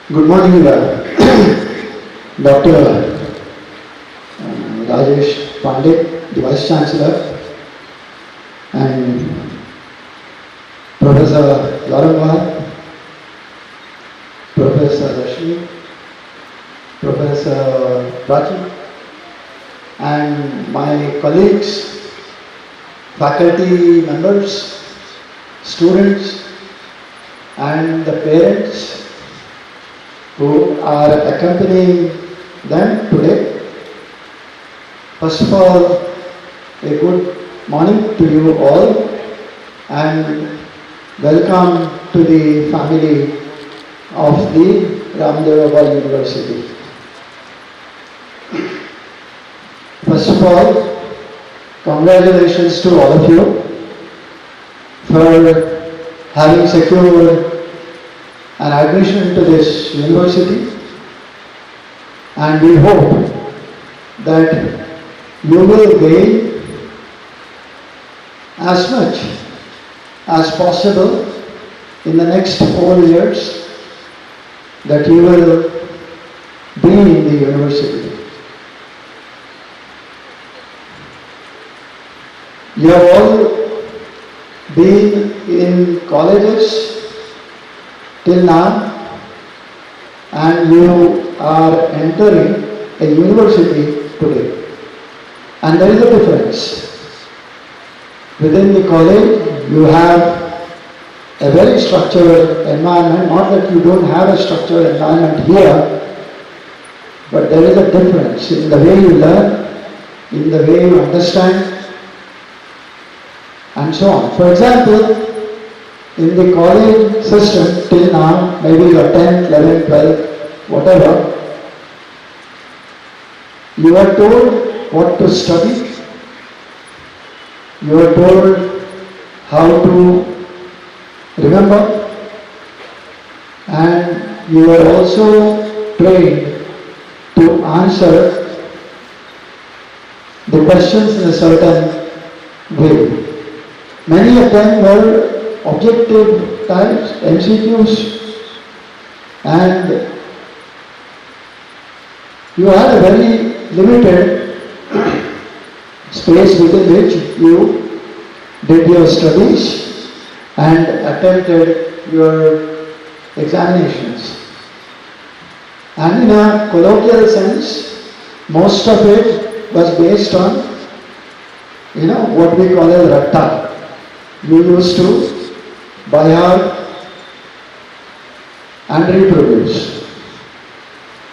Good morning, Dr. Rajesh Pandey, the Vice Chancellor, and Professor Laramwar, Professor Rashmi, Professor Prachi, and my colleagues, faculty members, students, and the parents who are accompanying them today. First of all, a good morning to you all and welcome to the family of the Ramadeva University. First of all, congratulations to all of you for having secured an admission to this university, and we hope that you will gain as much as possible in the next 4 years that you will be in the university. You have all been in colleges till now, and you are entering a university today. And there is a difference. Within the college, you have a very structured environment. Not that you don't have a structured environment here, but there is a difference in the way you learn, in the way you understand, and so on. For example, in the college system till now, maybe you're 10th, 11th, 12th, whatever, you are told what to study, you are told how to remember, and you are also trained to answer the questions in a certain way. Many of them were objective types, MCQs, and you had a very limited space within which you did your studies and attempted your examinations. And in a colloquial sense, most of it was based on, what we call as ratta. You used to by heart and reproduce.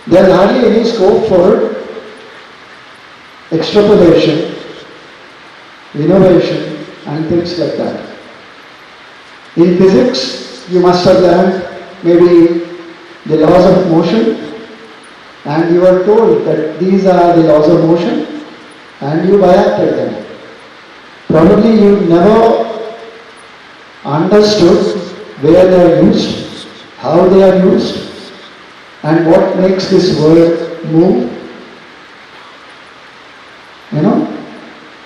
There is hardly any scope for extrapolation, innovation, and things like that. In physics, you must have learned maybe the laws of motion, and you are told that these are the laws of motion, and you biacted them. Probably you never understood where they are used, how they are used, and what makes this world move.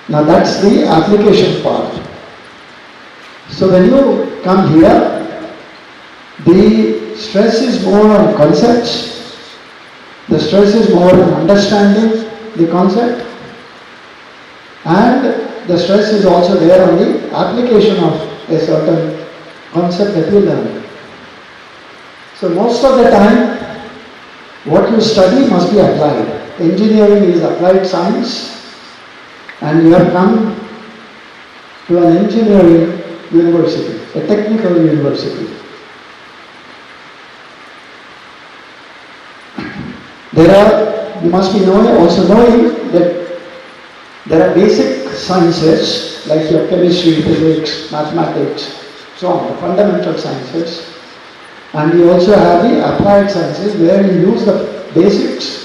Now that's the application part. So when you come here, the stress is more on concepts, the stress is more on understanding the concept, and the stress is also there on the application of a certain concept that you learn. So most of the time, what you study must be applied. Engineering is applied science, and you have come to an engineering university, a technical university. You must be also knowing that there are basic sciences like your chemistry, physics, mathematics, so on, the fundamental sciences. And you also have the applied sciences where you use the basics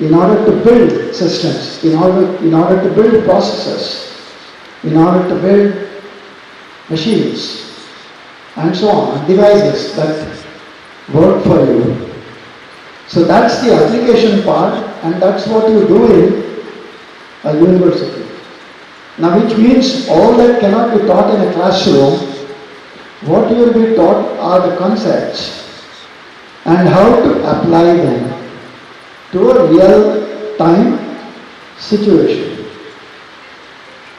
in order to build systems, in order to build processes, in order to build machines, and so on, devices that work for you. So that's the application part, and that's what you do in a university. Now, which means all that cannot be taught in a classroom. What you will be taught are the concepts and how to apply them to a real time situation.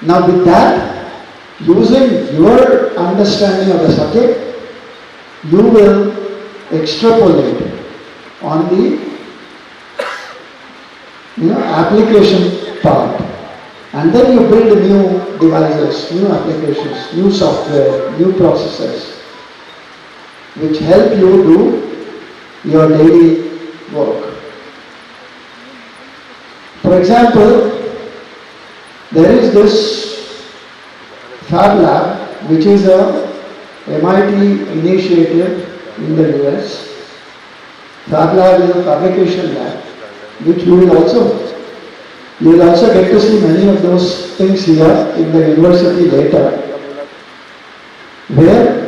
Now with that, using your understanding of the subject, you will extrapolate on the application part, and then you build new devices, new applications, new software, new processes which help you do your daily work. For example, there is this Fab Lab, which is a MIT initiative in the US. Fab Lab is a fabrication lab, which you will also get to see many of those things here in the university later, where,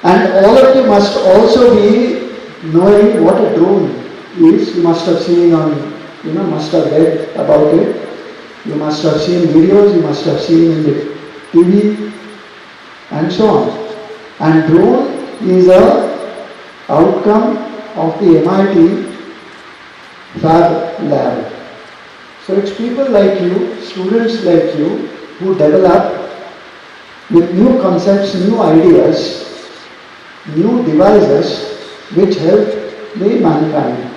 and all of you must also be knowing what a drone is. You must have seen must have read about it. You must have seen videos, you must have seen in the TV and so on. And drone is a outcome of the MIT Fab Lab. So it's people like you, students like you, who develop with new concepts, new ideas, new devices which help the mankind.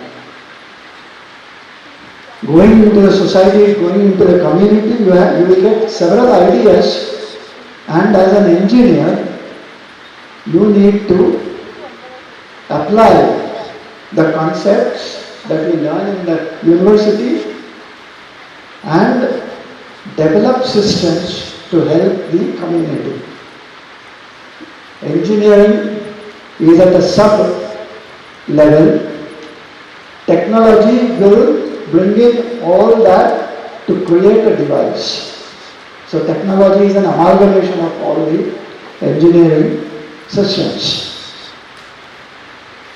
Going into the society, going into the community, you will get several ideas, and as an engineer, you need to apply the concepts that we learn in the university and develop systems to help the community. Engineering is at a sub-level. Technology will bring in all that to create a device. So technology is an amalgamation of all the engineering systems.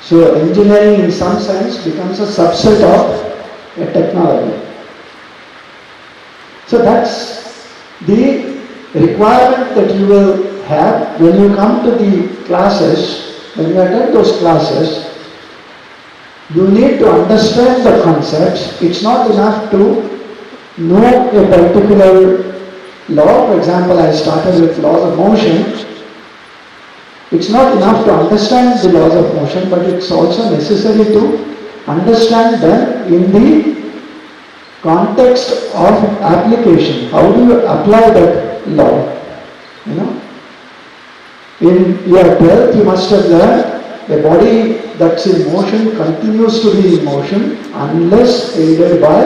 So engineering in some sense becomes a subset of a technology. So that's the requirement that you will have when you come to the classes, when you attend those classes. You need to understand the concepts. It's not enough to know a particular law. For example, I started with laws of motion. It's not enough to understand the laws of motion, but it's also necessary to understand them in the context of application. How do you apply that law? In year 12, you must have learned a body that's in motion continues to be in motion unless aided by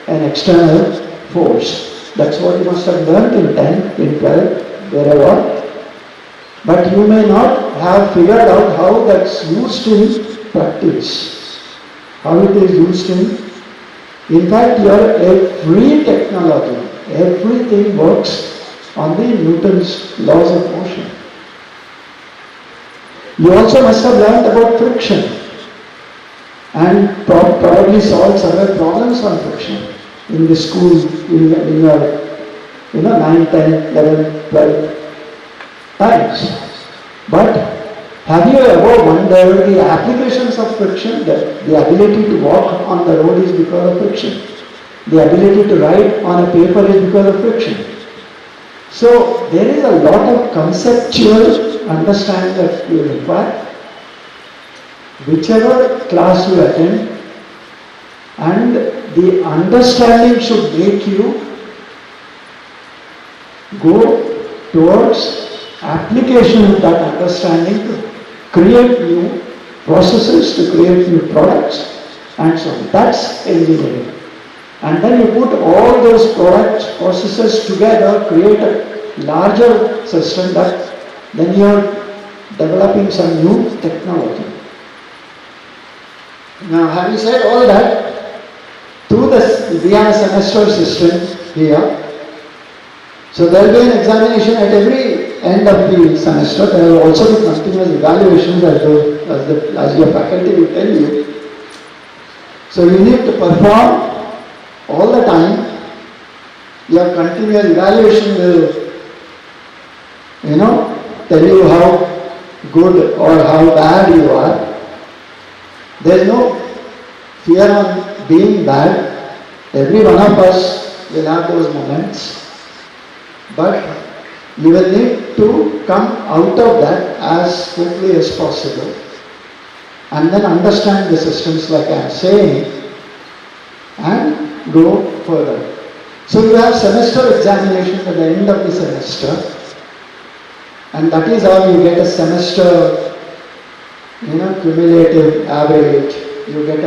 an external force. That's what you must have learned in 10, in 12, wherever. But you may not have figured out how that's used in practice, how it is used in fact, every technology, everything works on the Newton's laws of motion. You also must have learned about friction and probably solved several problems on friction in the school, in your 9, 10, 11, 12 times. But have you ever wondered the applications of friction? That the ability to walk on the road is because of friction. The ability to write on a paper is because of friction. So there is a lot of conceptual understanding that you require. Whichever class you attend, and the understanding should make you go towards application of that understanding to create new processes, to create new products, and so on. That's engineering. And then you put all those products, processes together, create a larger system that then you are developing some new technology. Now, having said all that, through this, we have a semester system here. So there will be an examination at every end of the semester. There will also be continuous evaluations as your faculty will tell you. So you need to perform all the time. Your continuous evaluation will, tell you how good or how bad you are. There is no fear on being bad. Every one of us will have those moments. But you will need to come out of that as quickly as possible and then understand the systems like I am saying and go further. So you have semester examination at the end of the semester, and that is how you get a semester, cumulative average, you get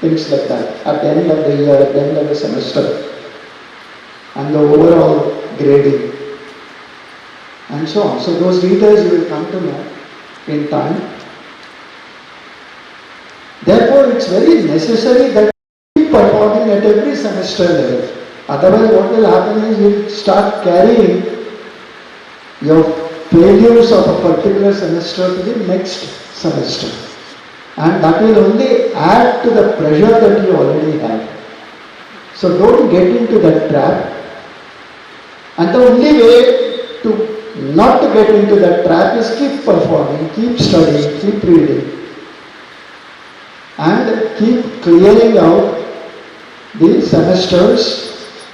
things like that at the end of the year, at the end of the semester, and the overall grading, and so on. So those details you will come to know in time. Therefore, it's very necessary that you keep performing at every semester level. Otherwise, what will happen is you will start carrying your failures of a particular semester to the next semester. And that will only add to the pressure that you already have. So don't get into that trap. And the only way to not to get into that trap is keep performing, keep studying, keep reading, and keep clearing out the semesters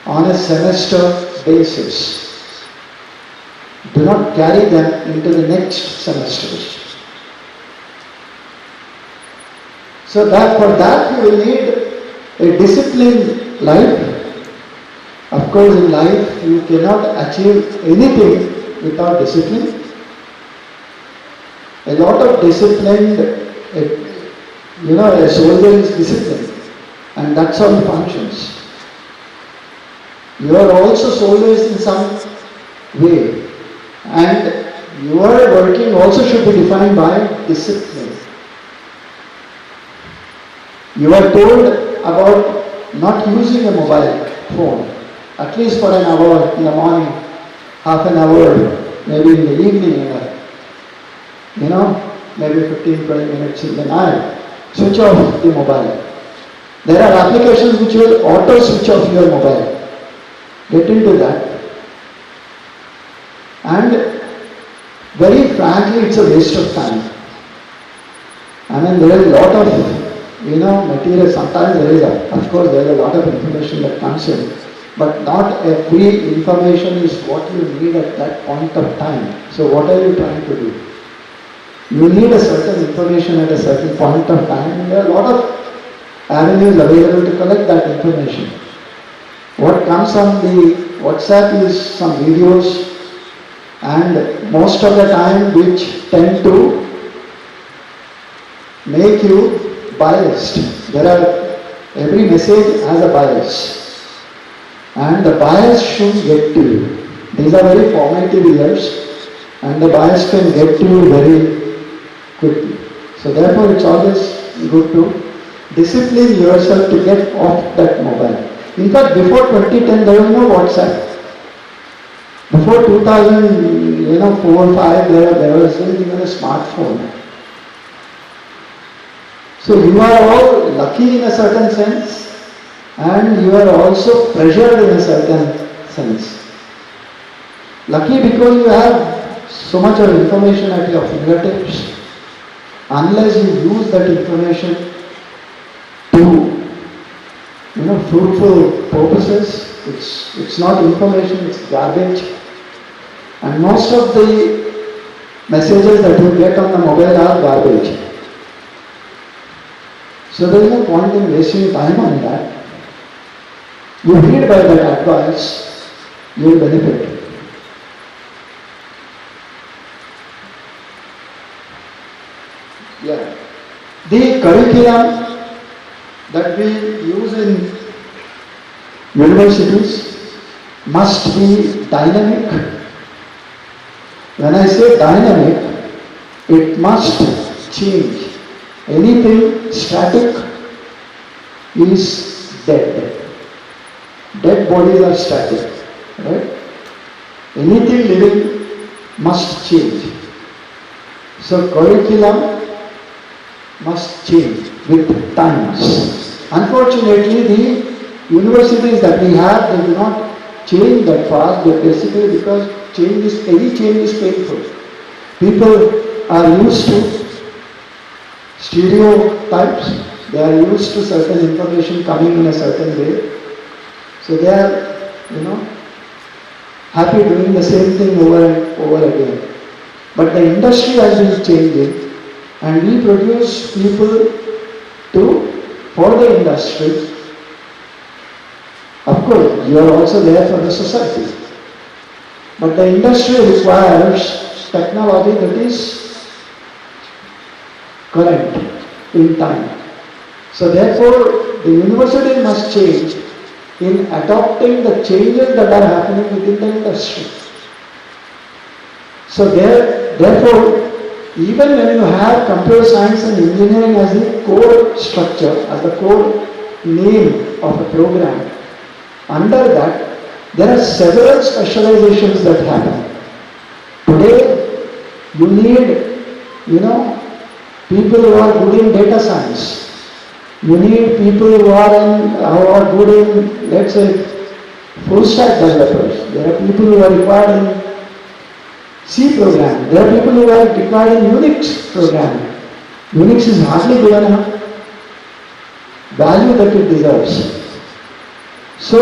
on a semester basis. Do not carry them into the next semesters. So that for that you will need a disciplined life. Of course, in life you cannot achieve anything without discipline. A lot of disciplined, a soldier is disciplined, and that's how he functions. You are also soldiers in some way, and your working also should be defined by discipline. You are told about not using a mobile phone, at least for an hour in the morning, half an hour, maybe in the evening, maybe 15-20 minutes in the night. Switch off the mobile. There are applications which will auto switch off your mobile. Get into that. And very frankly, it's a waste of time. I mean, there is a lot of material. Sometimes there is, of course, there is a lot of information that comes in, but not every information is what you need at that point of time. So what are you trying to do? You need a certain information at a certain point of time, and there are a lot of avenues available to collect that information. What comes on the WhatsApp is some videos, and most of the time which tend to make you biased. Every message has a bias, and the bias should get to you. These are very formative years, and the bias can get to you very quickly. So therefore it's always good to discipline yourself to get off that mobile. In fact, before 2010 there was no WhatsApp. Before 2004 or 5 there wasn't even a smartphone. So you are all lucky in a certain sense, and you are also pressured in a certain sense. Lucky because you have so much of information at your fingertips. Unless you use that information to fruitful purposes, it's not information, it's garbage. And most of the messages that you get on the mobile are garbage. So there is no point in wasting time on that. You read by that advice, you will benefit. Yeah. The curriculum that we use in universities must be dynamic. When I say dynamic, it must change. Anything static is dead. Dead bodies are static, right? Anything living must change. So curriculum must change with times. Unfortunately, the universities that we have, they do not change that fast, but basically because any change is painful. People are used to stereotypes, they are used to certain information coming in a certain way. So they are, happy doing the same thing over and over again. But the industry has been changing and we produce people for the industry. Of course, you are also there for the society. But the industry requires technology that is current in time. So therefore, the university must change in adopting the changes that are happening within the industry. So therefore, even when you have computer science and engineering as the core structure, as the core name of a program, under that, there are several specializations that happen. Today, you need, people who are good in data science. You need people who are good in, let's say, full stack developers. There are people who are required in C programming. There are people who are required in Unix programming. Unix is hardly given a value that it deserves. So,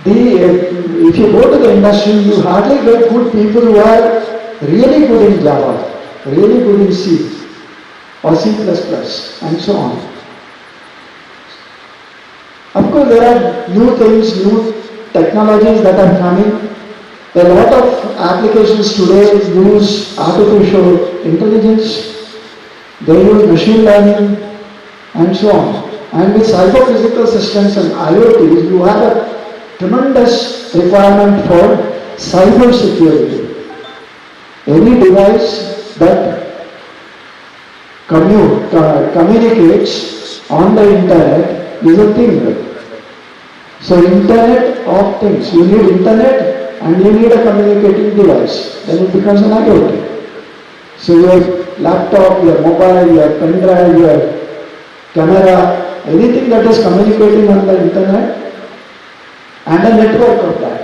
if you go to the industry, you hardly get good people who are really good in Java, really good in C or C++ and so on. Of course, there are new things, new technologies that are coming. A lot of applications today use artificial intelligence, they use machine learning and so on. And with cyber-physical systems and IoT, you have a tremendous requirement for cyber security. Any device that communicates on the internet is a thing. So internet of things, you need internet and you need a communicating device, then it becomes an IoT. So your laptop, your mobile, your pen drive, your camera, anything that is communicating on the internet and a network of that.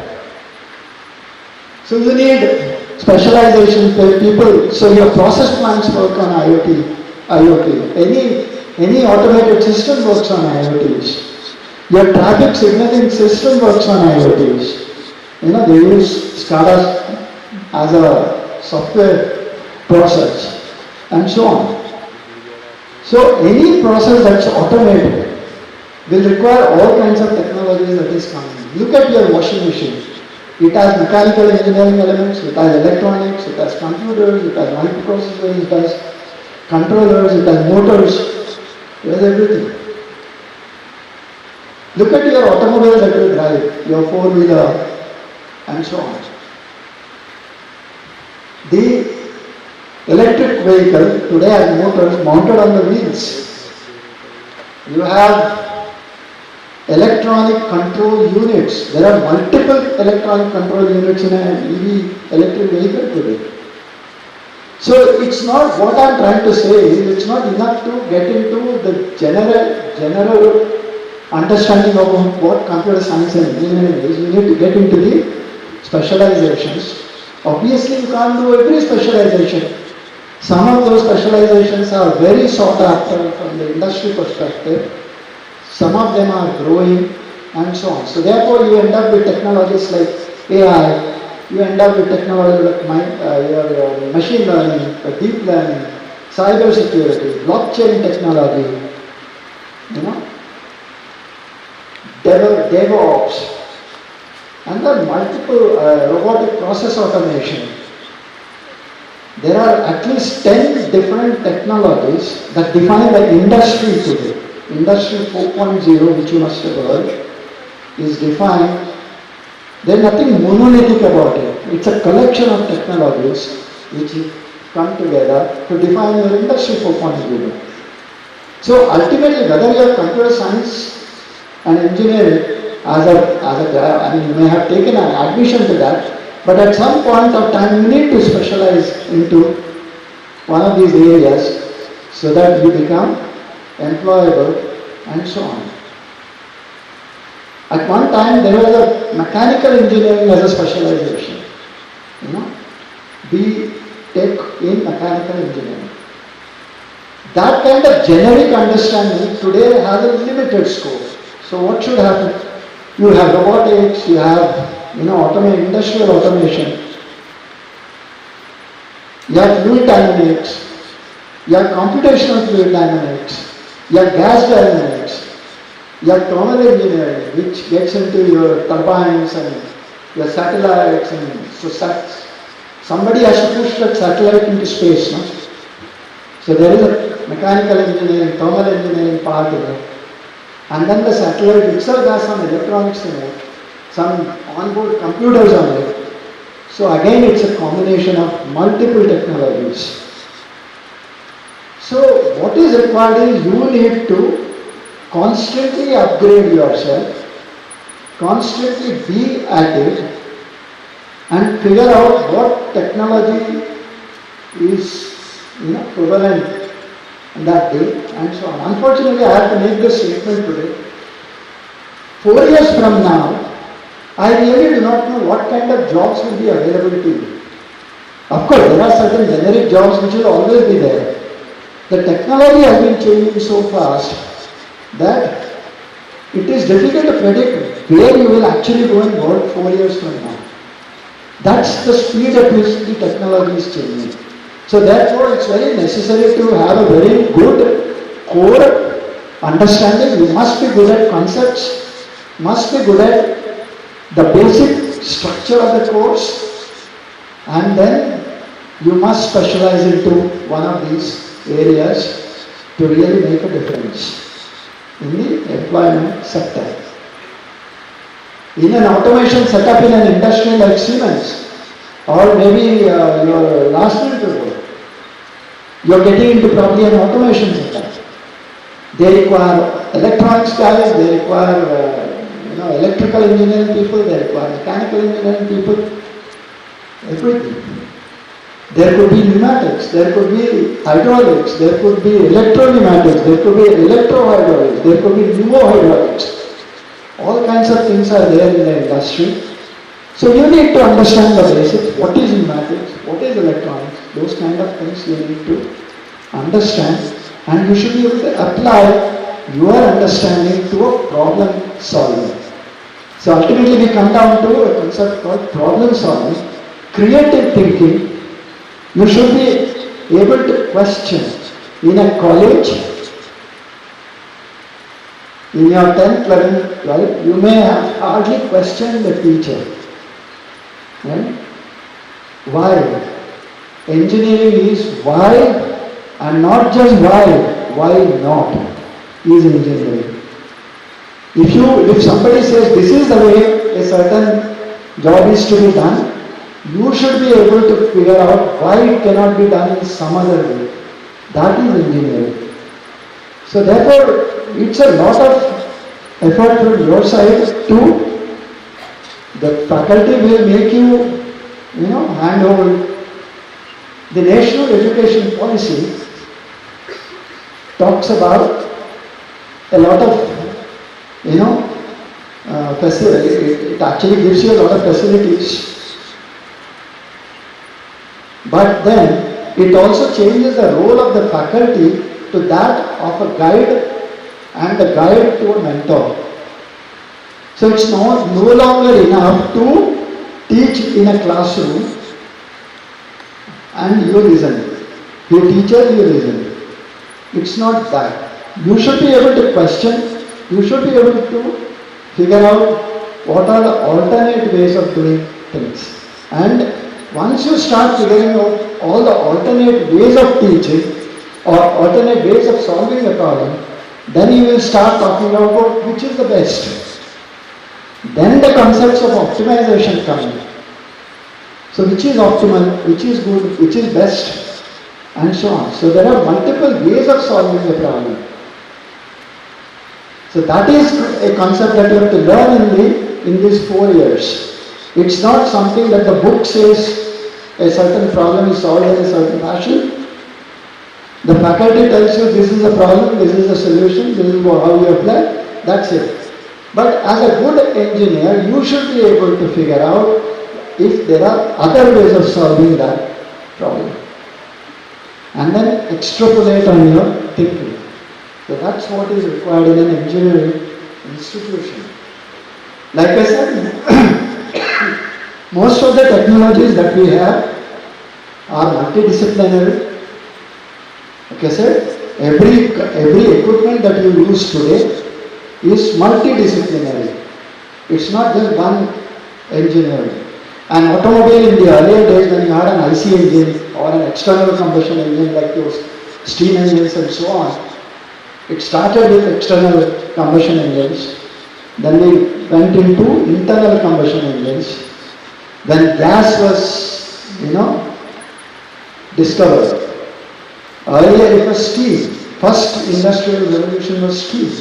So you need specialization for people, so your process plants work on IoT. Any automated system works on IoTs. Your traffic signaling system works on IoTs. They use SCADA as a software process and so on. So any process that's automated will require all kinds of technologies that is coming. Look at your washing machine. It has mechanical engineering elements, it has electronics, it has computers, it has microprocessors, it has controllers, it has motors, it has everything. Look at your automobile that you drive, your four-wheeler and so on. The electric vehicle today has motors mounted on the wheels. You have electronic control units. There are multiple electronic control units in an EV electric vehicle today. So it's not, what I'm trying to say is, it's not enough to get into the general understanding of what computer science and engineering is. You need to get into the specializations. Obviously you can't do every specialization. Some of those specializations are very sought after from the industry perspective. Some of them are growing and so on. So therefore you end up with technologies like AI, you end up with technology like your machine learning, deep learning, cyber security, blockchain technology, DevOps, and there are multiple robotic process automation. There are at least 10 different technologies that define the industry today. Industry 4.0, which you must have heard, is defined. There is nothing monolithic about it. It's a collection of technologies which come together to define your industry 4.0. So ultimately, whether you have computer science and engineering you may have taken an admission to that, but at some point of time you need to specialize into one of these areas so that you become employable and so on. At one time there was a mechanical engineering as a specialization. You know, B Tech in mechanical engineering. That kind of generic understanding today has a limited scope. So what should happen? You have robotics, you have industrial automation, you have fluid dynamics, you have computational fluid dynamics, you have gas dynamics, you have thermal engineering, which gets into your turbines and your satellites, and so somebody has to push that satellite into space, no? So there is a mechanical engineering, thermal engineering part in it. And then the satellite itself has some electronics in it, some onboard computers on it. So again it's a combination of multiple technologies. So what is required is you need to constantly upgrade yourself, constantly be at it, and figure out what technology is prevalent in that day and so on. Unfortunately, I have to make this statement today. 4 years from now, I really do not know what kind of jobs will be available to you. Of course, there are certain generic jobs which will always be there. The technology has been changing so fast that it is difficult to predict where you will actually go and work 4 years from now. That's the speed at which the technology is changing. So therefore, it's very necessary to have a very good core understanding. You must be good at concepts, must be good at the basic structure of the course, and then you must specialize into one of these areas to really make a difference in the employment sector. In an automation setup in an industry like Siemens, or maybe your last interview, you're getting into probably an automation setup. They require electronics guys, they require electrical engineering people, they require mechanical engineering people, everything. There could be pneumatics, there could be hydraulics, there could be electro-pneumatics, there could be electro-hydraulics, there could be pneumo-hydraulics. All kinds of things are there in the industry. So you need to understand the basics. What is pneumatics? What is electronics? Those kind of things you need to understand, and you should be able to apply your understanding to a problem solving. So ultimately we come down to a concept called problem solving, creative thinking. You should be able to question. In a college, in your 10th, 11th, 12th, you may have hardly questioned the teacher. Right? Why? Engineering is why, and not just why not is engineering. If somebody says this is the way a certain job is to be done, you should be able to figure out why it cannot be done in some other way. That is engineering. So therefore, it's a lot of effort from your side to, the faculty will make you, hand over. The National Education Policy talks about a lot of, facility. It actually gives you a lot of facilities. But then it also changes the role of the faculty to that of a guide and a guide to a mentor. So it's no longer enough to teach in a classroom and you listen. You teacher, you listen. It's not that. You should be able to question, you should be able to figure out what are the alternate ways of doing things. And once you start figuring out all the alternate ways of teaching or alternate ways of solving a problem, then you will start talking about which is the best. Then the concepts of optimization come in. So which is optimal, which is good, which is best, and so on. So there are multiple ways of solving the problem. So that is a concept that you have to learn in these 4 years. It's not something that the book says a certain problem is solved in a certain fashion. The faculty tells you this is a problem, this is a solution, this is how you apply, that's it. But as a good engineer, you should be able to figure out if there are other ways of solving that problem. And then extrapolate on your thinking. So that's what is required in an engineering institution. Like I said, most of the technologies that we have are multidisciplinary. Like I said, every equipment that you use today is multidisciplinary. It's not just one engineering. An automobile in the earlier days when you had an IC engine or an external combustion engine like those steam engines and so on, it started with external combustion engines. Then we went into internal combustion engines. Then gas was, discovered. Earlier it was steam. First industrial revolution was steam.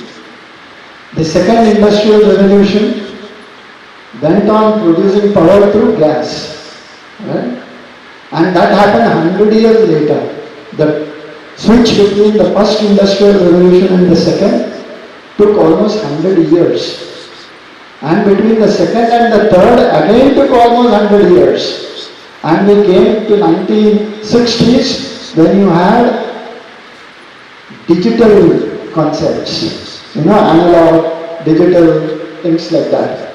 The second industrial revolution went on producing power through gas. Right? And that happened 100 years later. The switch between the first industrial revolution and the second took almost 100 years. And between the second and the third again took almost 100 years. And we came to 1960s when you had digital concepts, analog, digital, things like that.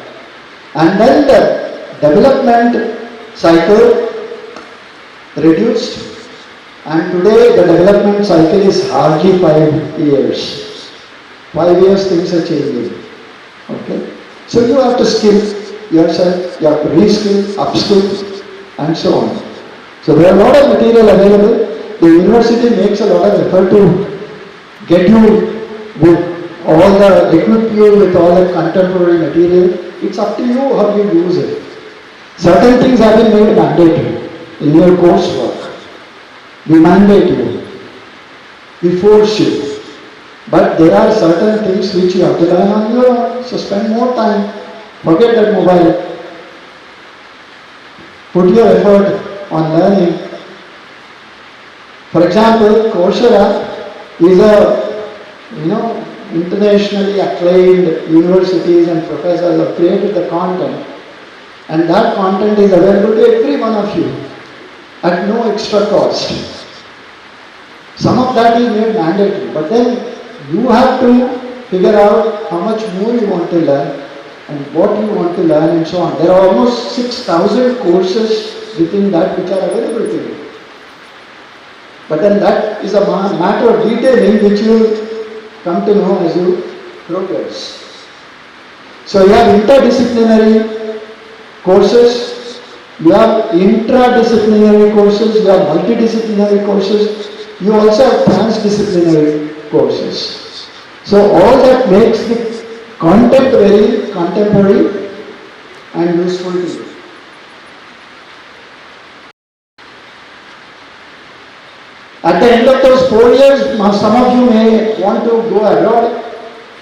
And then the development cycle reduced, and today the development cycle is hardly 5 years. 5 years things are changing. Okay? So you have to skill yourself, you have to reskill, upskill, and so on. So there are a lot of material available. The university makes a lot of effort to get you with all the, equip you with all the contemporary material. It's up to you how you use it. Certain things have been made mandatory in your coursework. We mandate you. We force you. But there are certain things which you have to learn on your own. So spend more time. Forget that mobile. Put your effort on learning. For example, Coursera is a, internationally acclaimed universities and professors have created the content. And that content is available to every one of you at no extra cost. Some of that is made mandatory, but then you have to figure out how much more you want to learn and what you want to learn and so on. There are almost 6,000 courses within that which are available to you. But then that is a matter of detailing which you will come to know as you progress. So you have interdisciplinary courses, you have intradisciplinary courses, you have multidisciplinary courses, you also have transdisciplinary courses. So all that makes the content very contemporary and useful to you. At the end of those 4 years, some of you may want to go abroad,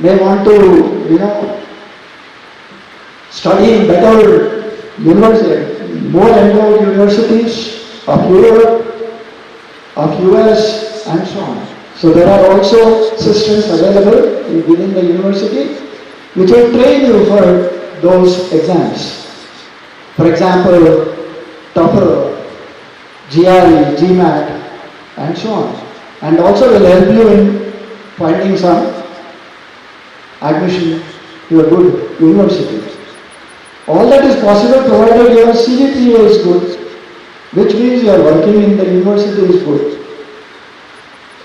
may want to, study in better universities, more endowed universities of Europe, of US, and so on. So there are also systems available within the university which will train you for those exams. For example, TOEFL, GRE, GMAT, and so on. And also will help you in finding some admission to a good university. All that is possible provided your CGPA is good, which means you are working in the university is good.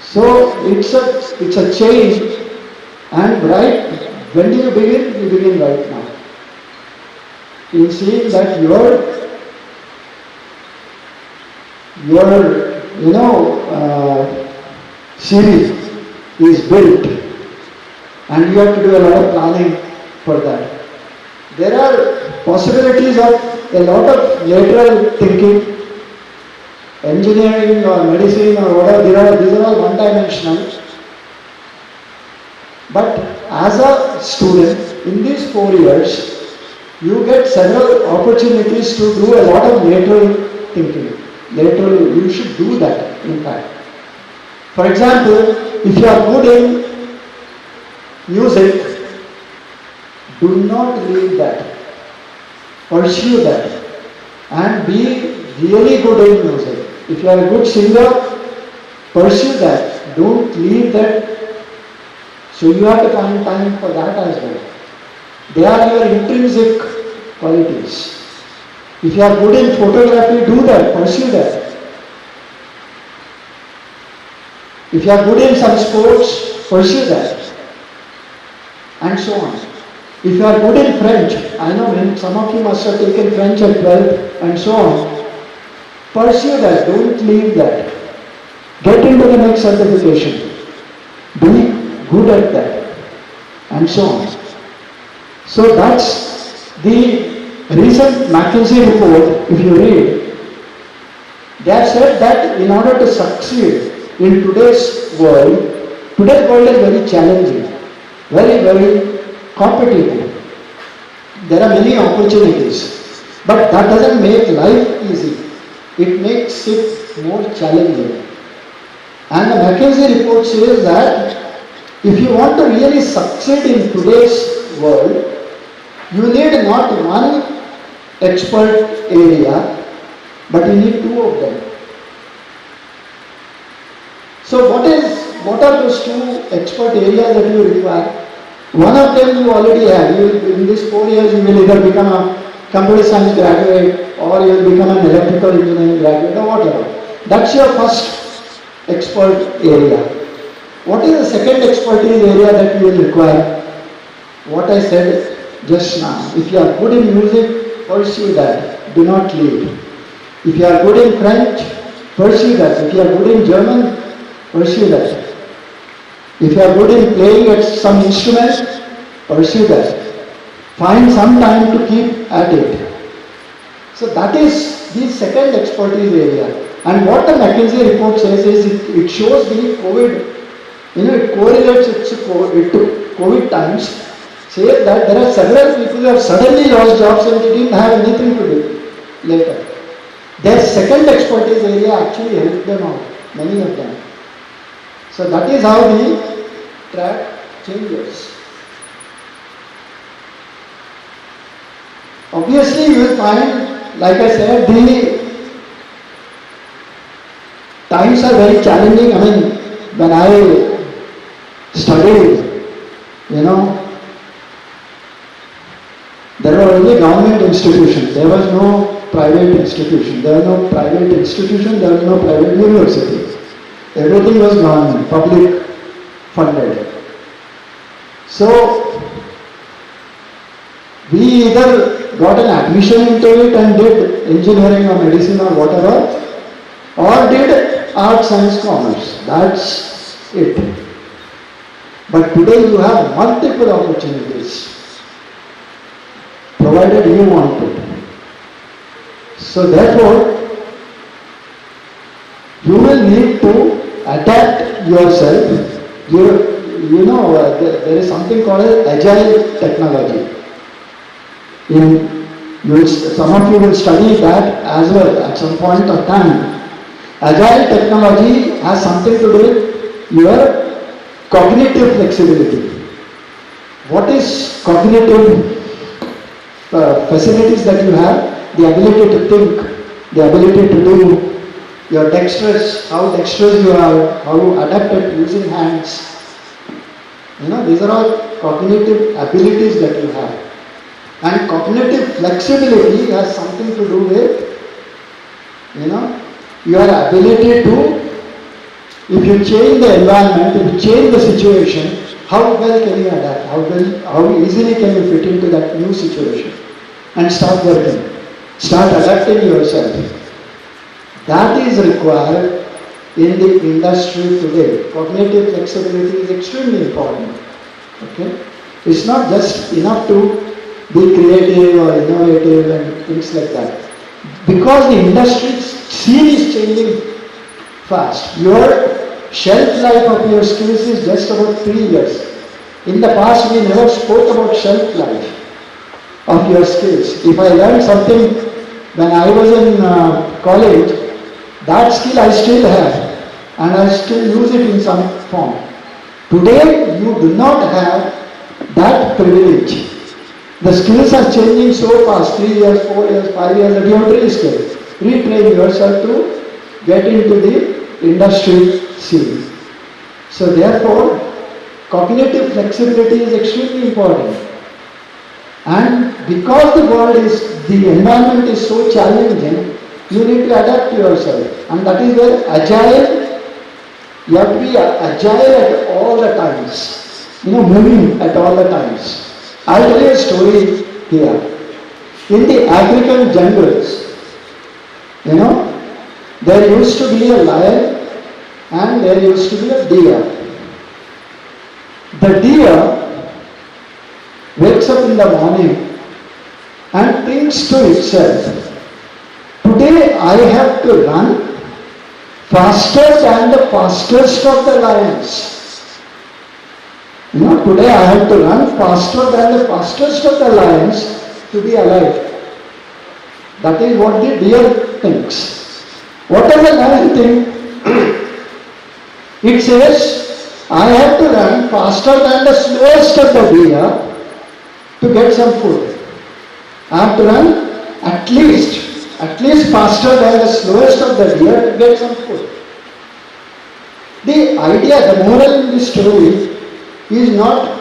So it's a chain, and when do you begin? You begin right now. In seeing that your series is built, and you have to do a lot of planning for that. There are possibilities of a lot of lateral thinking, engineering or medicine or whatever, these are all one-dimensional. But as a student, in these 4 years, you get several opportunities to do a lot of lateral thinking. You should do that, in fact. For example, if you are good in music, Do not leave that. Pursue that. And be really good in music. If you are a good singer, pursue that. Don't leave that. So you have to find time for that as well. They are your intrinsic qualities. If you are good in photography, do that, pursue that. If you are good in some sports, pursue that. And so on. If you are good in French, I know some of you must have taken French at 12 and so on. Pursue that, don't leave that. Get into the next certification. Be good at that. And so on. So that's the recent McKinsey report, if you read. They have said that in order to succeed in today's world is very challenging, very, very competitive. There are many opportunities, but that doesn't make life easy. It makes it more challenging. And the McKinsey report says that if you want to really succeed in today's world, you need not one expert area, but you need two of them. So what are those two expert areas that you require? One of them you already have. In these 4 years you will either become a computer science graduate or you will become an electrical engineering graduate or whatever. That's your first expert area. What is the second expertise area that you will require? What I said just now. If you are good in music, pursue that. Do not leave. If you are good in French, pursue that. If you are good in German, pursue that. If you are good in playing at some instrument, pursue that. Find some time to keep at it. So that is the second expertise area. And what the McKinsey report says is it shows the COVID, it correlates it to COVID times, says that there are several people who have suddenly lost jobs and they didn't have anything to do later. Their second expertise area actually helped them out, many of them. So that is how the track changes. Obviously you will find, like I said, the times are very challenging. I mean, when I studied, there were only government institutions. There was no private institution. There was no private institution, there was no private university. Everything was government, public funded. So, we either got an admission into it and did engineering or medicine or whatever, or did arts, science, commerce. That's it. But today you have multiple opportunities, provided you want to. So therefore, you will need to adapt yourself. There is something called agile technology. Some of you will study that as well at some point of time. Agile technology has something to do with your cognitive flexibility. What is cognitive facilities that you have? The ability to think, the ability to do, your dexterous, how dexterous you are, how adept at using hands. These are all cognitive abilities that you have. And cognitive flexibility has something to do with, your ability to, if you change the environment, if you change the situation, how well can you adapt? How easily can you fit into that new situation and start working? Start adapting yourself. That is required in the industry today. Cognitive flexibility is extremely important. Okay? It's not just enough to be creative or innovative and things like that. Because the industry scene is changing fast. Your shelf life of your skills is just about 3 years. In the past, we never spoke about shelf life of your skills. If I learned something when I was in college, that skill I still have and I still use it in some form. Today, you do not have that privilege. The skills are changing so fast, 3 years, 4 years, 5 years, that you have to reskill, retrain yourself to get into the industry scene. So therefore, cognitive flexibility is extremely important. And because the environment is so challenging, you need to adapt to yourself. And that is where you have to be agile at all the times. Moving at all the times. I'll tell you a story here. In the African jungles, there used to be a lion and there used to be a deer. The deer wakes up in the morning and thinks to itself, today I have to run faster than the fastest of the lions. Today I have to run faster than the fastest of the lions to be alive. That is what the deer thinks. What does the lion think? It says, I have to run faster than the slowest of the deer to get some food. I have to run at least faster than the slowest of the deer to get some food. The idea, the moral in this story is not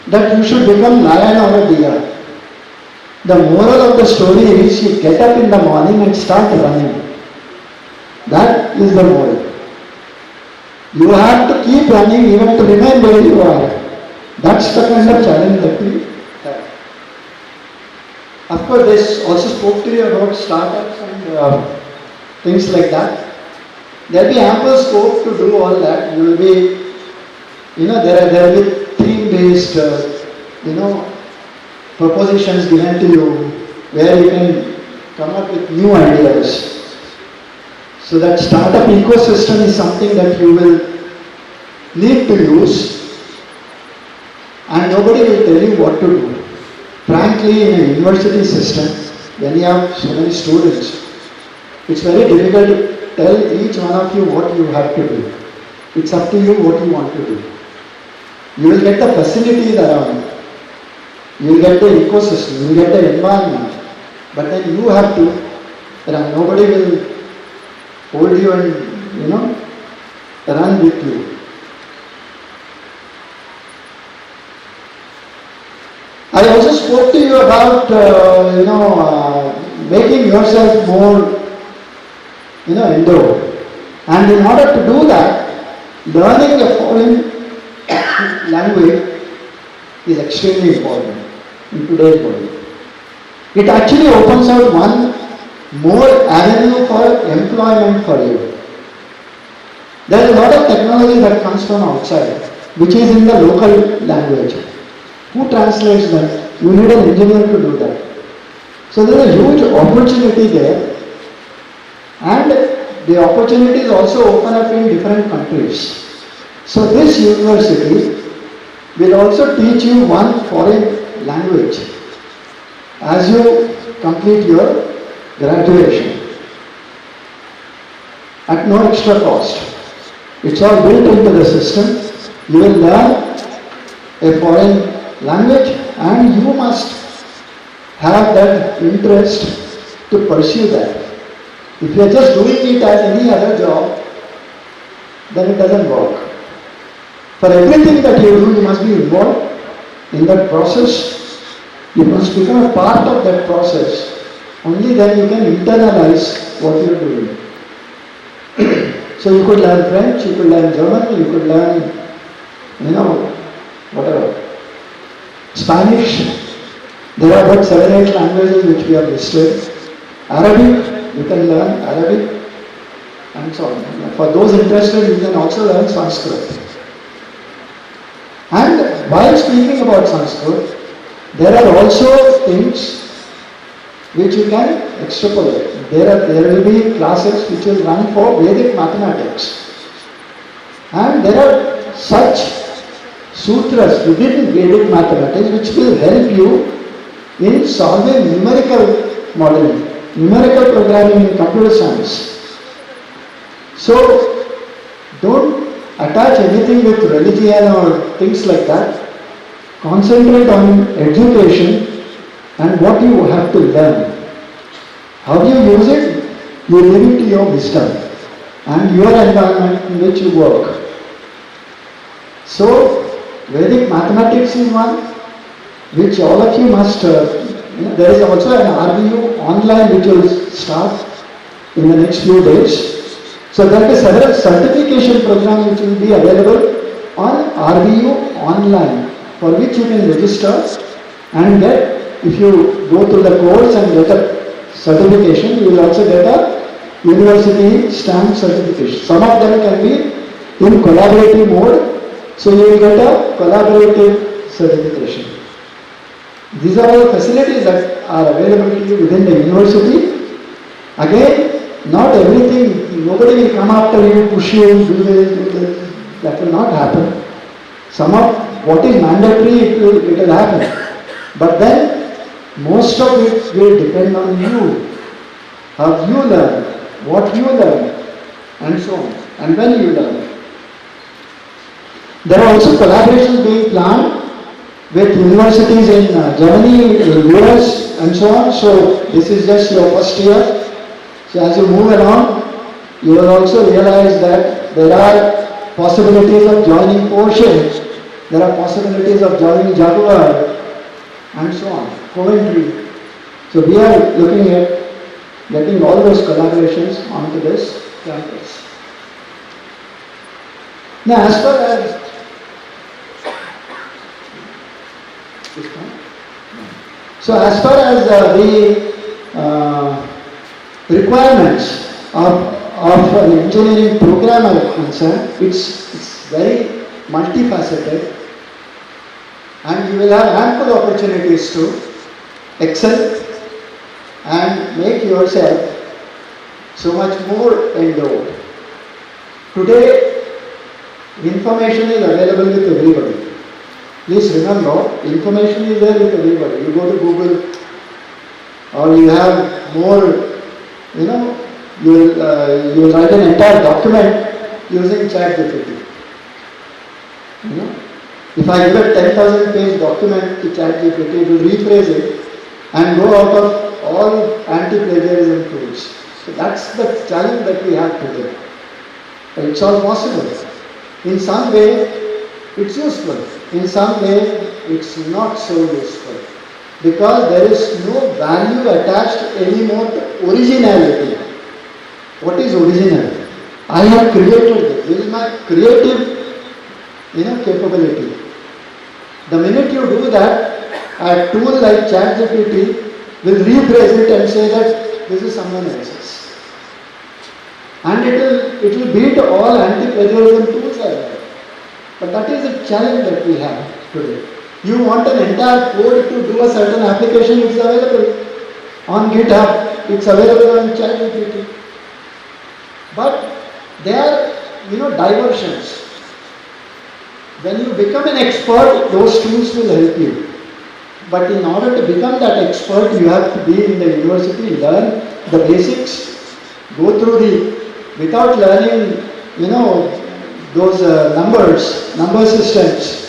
that you should become lion or a deer. The moral of the story is you get up in the morning and start running. That is the moral. You have to keep running even to remain where you are. That's the kind of challenge that we have. Of course, this also spoke to you about startups and things like that. There will be ample scope to do all that. You will be there will be theme-based, propositions given to you where you can come up with new ideas. So that startup ecosystem is something that you will need to use and nobody will tell you what to do. Frankly, in a university system, when you have so many students, it's very difficult to tell each one of you what you have to do. It's up to you what you want to do. You will get the facilities around. You will get the ecosystem, you will get the environment. But then you have to run. Nobody will hold you and, run with you. I also spoke to you about, making yourself more, indoor. And in order to do that, learning a foreign language is extremely important in today's world. It actually opens out one more avenue for employment for you. There is a lot of technology that comes from outside, which is in the local language. Who translates that? You need an engineer to do that. So there is a huge opportunity there, and the opportunities also open up in different countries. So this university will also teach you one foreign language as you complete your graduation at no extra cost. It's all built into the system. You will learn a foreign language and you must have that interest to pursue that. If you are just doing it as any other job, then it doesn't work. For everything that you do, you must be involved in that process. You must become a part of that process. Only then you can internalize what you are doing. So you could learn French, you could learn German, you could learn, whatever. Spanish. There are about 7-8 languages which we have listed. Arabic, you can learn Arabic and so on. For those interested, you can also learn Sanskrit. And while speaking about Sanskrit, there are also things which you can extrapolate. There will be classes which will run for Vedic mathematics. And there are such sutras within Vedic mathematics which will help you in solving numerical modeling, numerical programming in computer science. So don't attach anything with religion or things like that. concentrate on education and what you have to learn. How you use it, you leave it to your wisdom and your environment in which you work. So, Vedic mathematics is one which all of you must, there is also an RBU online which will start in the next few days. So there are several certification programs which will be available on RBU online for which you can register and get, if you go through the course and get a certification, you will also get a university stamp certification. Some of them can be in collaborative mode, so you will get a collaborative certification. These are all the facilities that are available to you within the university. Again, not everything, nobody will come after you, push you, do this. That will not happen. Some of what is mandatory, it will happen. But then, most of it will depend on you. How you learn, what you learn, and so on. And when you learn. There are also collaborations being planned with universities in Germany, US, and so on. So this is just your first year. So as you move along, you will also realize that there are possibilities of joining Porsche, there are possibilities of joining Jaguar, and so on, Coventry. So we are looking at getting all those collaborations onto this campus. Now as far as the requirements of an engineering program are concerned, it's very multifaceted, and you will have ample opportunities to excel and make yourself so much more endowed. Today, information is available with everybody. Please remember, information is there with everybody. You go to Google, or you have more, you will write an entire document using ChatGPT. If I give a 10,000 page document to ChatGPT, it will rephrase it and go out of all anti-plagiarism tools. So that's the challenge that we have today. But it's all possible. In some way, it's useful. In some way, it's not so useful. Because there is no value attached anymore to originality. What is original? I have created this. This is my creative, capability. The minute you do that, a tool like ChatGPT will rephrase it and say that this is someone else's. And it will beat all anti-plagiarism tools out there. But that is a challenge that we have today. You want an entire code to do a certain application, it's available on GitHub, it's available on ChatGPT. But there are, diversions. When you become an expert, those tools will help you. But in order to become that expert, you have to be in the university, learn the basics, go through without learning, those number systems,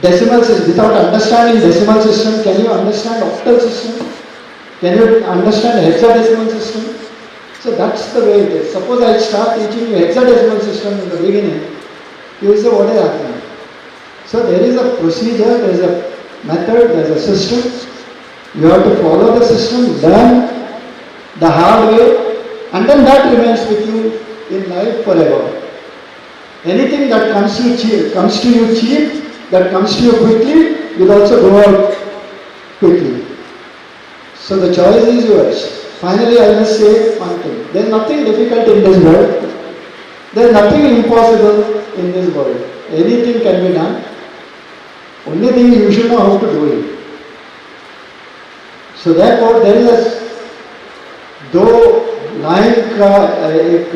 decimal system, without understanding decimal system, can you understand octal system? Can you understand hexadecimal system? So that's the way it is. Suppose I start teaching you hexadecimal system in the beginning, you will say, what is happening? So there is a procedure, there is a method, there is a system. You have to follow the system, learn the hard way, and then that remains with you in life forever. Anything that comes to you cheap, that comes to you quickly, will also go out quickly. So the choice is yours. Finally, I must say one thing. There is nothing difficult in this world. There is nothing impossible in this world. Anything can be done. Only thing you should know how to do it. So therefore, there is दो line का एक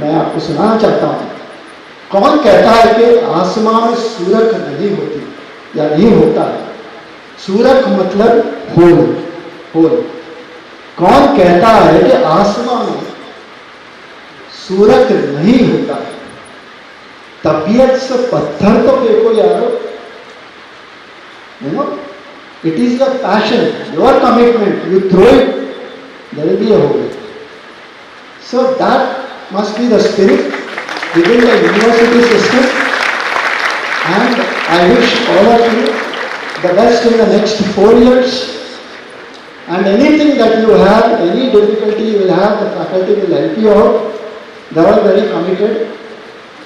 मैं आपको सुनाना चाहता हूँ. कौन कहता है कि आसमान में सूरज नहीं होती या नहीं होता है? सूरज मतलब होल. कौन कहता है कि आसमान में सूरज नहीं होता है? तबीयत से पत्थर तो फेंको यारो. You know, it is your passion, your commitment. You throw it, there will be a hole. So that must be the spirit within the university system. And I wish all of you the best in the next 4 years. And anything that you have, any difficulty you will have, the faculty will help you out. They are very committed,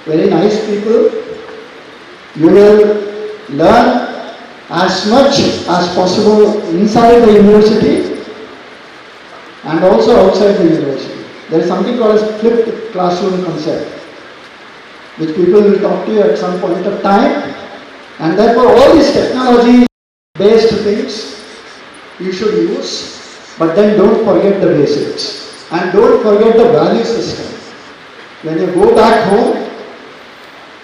very nice people. You will learn as much as possible inside the university and also outside the university. There is something called as flipped classroom concept, which people will talk to you at some point of time. And therefore all these technology-based things you should use, but then don't forget the basics. And don't forget the value system. When you go back home,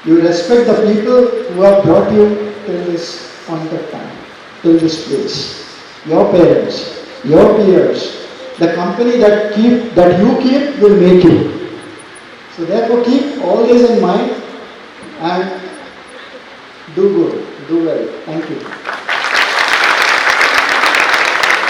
you respect the people who have brought you till this point of time, till this place. Your parents, your peers, the company that you keep will make you. So therefore keep all this in mind and do good, do well. Thank you.